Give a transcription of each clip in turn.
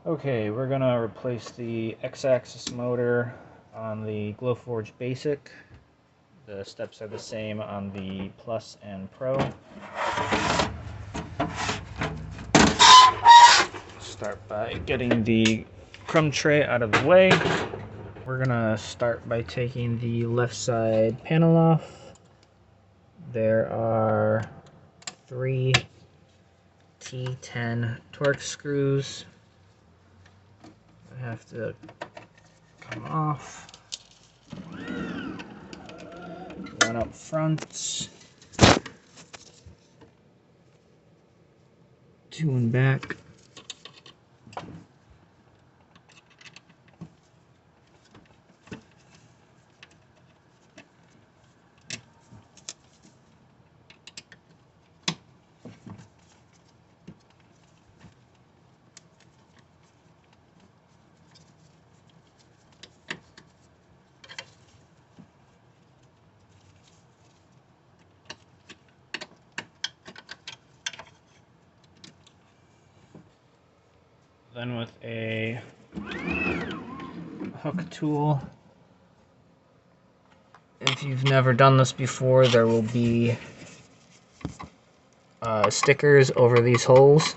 Okay, we're gonna replace the X-axis motor on the Glowforge Basic. The steps are the same on the Plus and Pro. Start by getting the crumb tray out of the way. We're gonna start by taking the left side panel off. There are 3 T10 Torx screws that have to come off. One up front, 2 in back. Then with a hook tool, if you've never done this before, there will be stickers over these holes.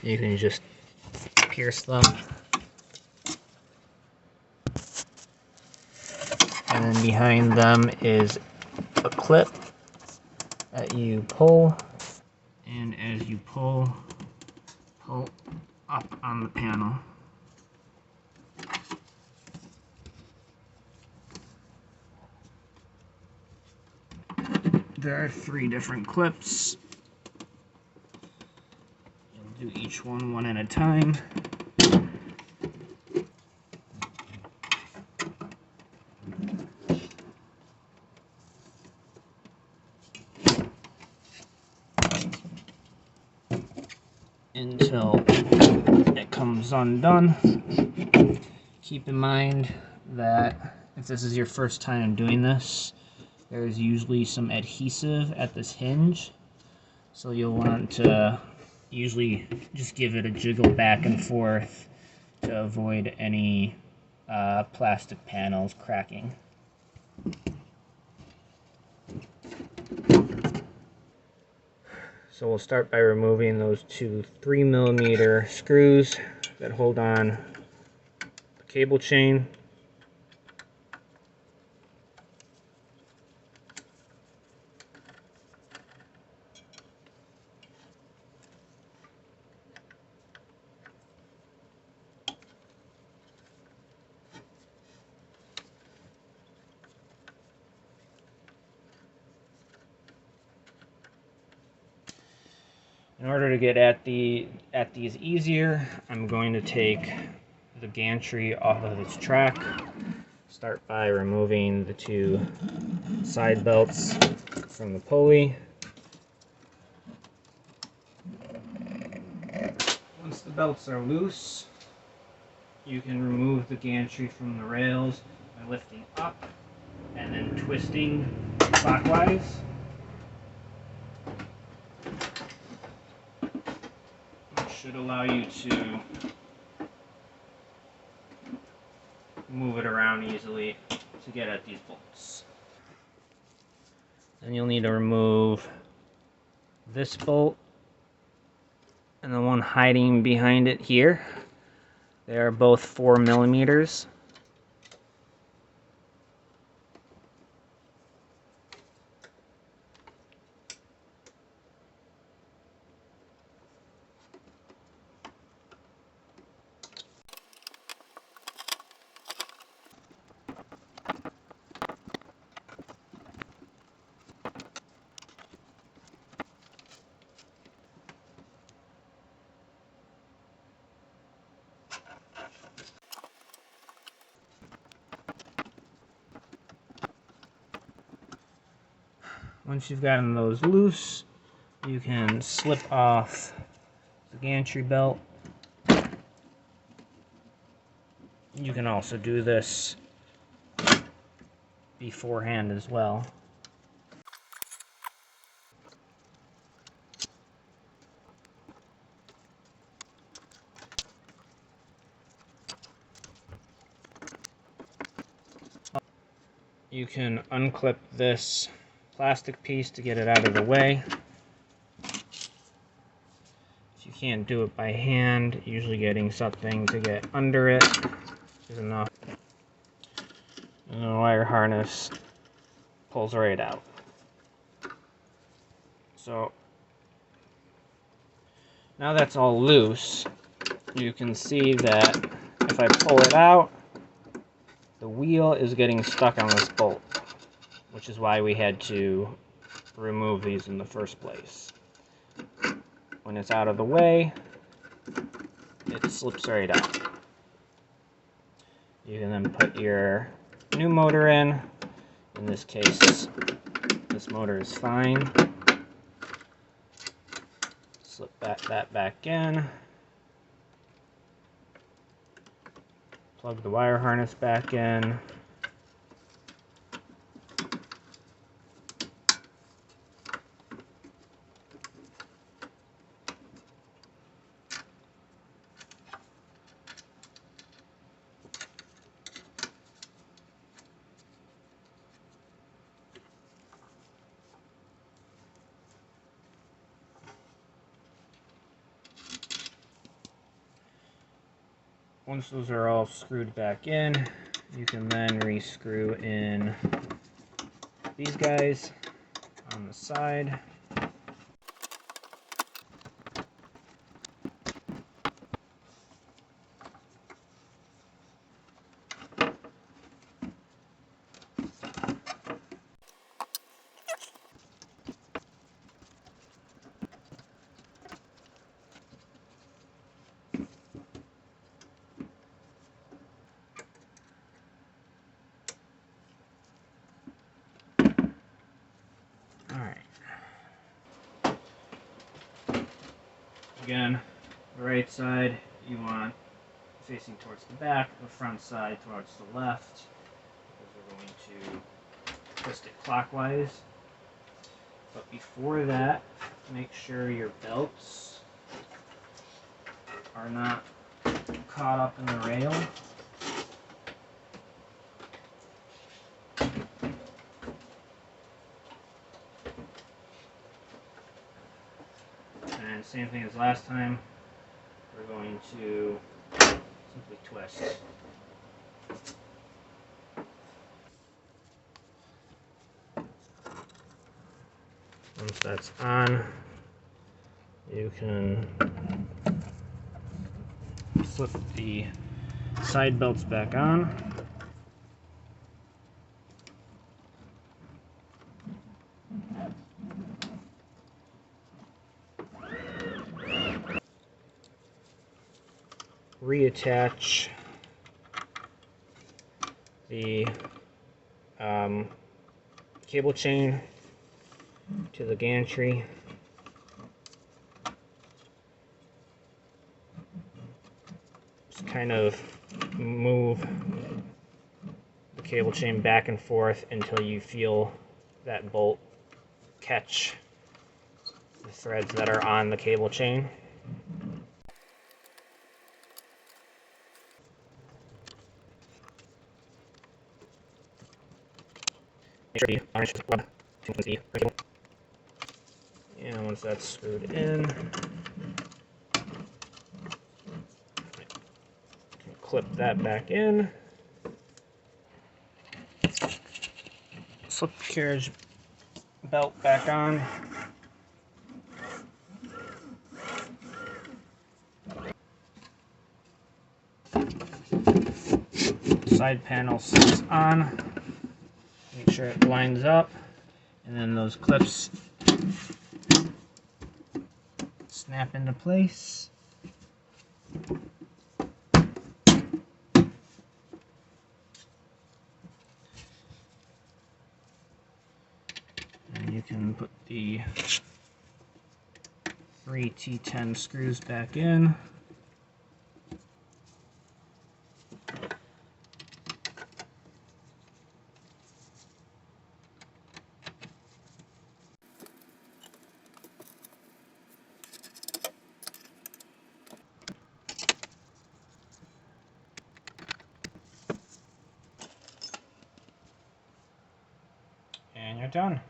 You can just pierce them. And then behind them is a clip that you pull, and as you pull up on the panel. There are 3 different clips. You'll do each one at a time. Until it comes undone. Keep in mind that if this is your first time doing this, there is usually some adhesive at this hinge, so you'll want to usually just give it a jiggle back and forth to avoid any plastic panels cracking. So we'll start by removing those 2 3mm screws that hold on the cable chain. In order to get at these easier, I'm going to take the gantry off of its track. Start by removing the 2 side belts from the pulley. Once the belts are loose, you can remove the gantry from the rails by lifting up and then twisting clockwise. Should allow you to move it around easily to get at these bolts. Then you'll need to remove this bolt and the one hiding behind it here. They are both 4mm. Once you've gotten those loose, you can slip off the gantry belt. You can also do this beforehand as well. you can unclip this plastic piece to get it out of the way. If you can't do it by hand, usually getting something to get under it is enough. And the wire harness pulls right out. So now that's all loose, you can see that if I pull it out, the wheel is getting stuck on this bolt, which is why we had to remove these in the first place. When it's out of the way, it slips right out. You can then put your new motor in. In this case, this motor is fine. Slip that back in. Plug the wire harness back in. Once those are all screwed back in, you can then re-screw in these guys on the side. Again, the right side you want facing towards the back, the front side towards the left, because we're going to twist it clockwise. But before that, make sure your belts are not caught up in the rail. And same thing as last time, we're going to simply twist. Once that's on, you can slip the side belts back on. Reattach the cable chain to the gantry. Just kind of move the cable chain back and forth until you feel that bolt catch the threads that are on the cable chain. Make sure you varnish the web to the cable. And once that's screwed in, clip that back in. Slip the carriage belt back on. Side panel sits on. Make sure it lines up, and then those clips snap into place. And you can put the 3 T10 screws back in. you're done.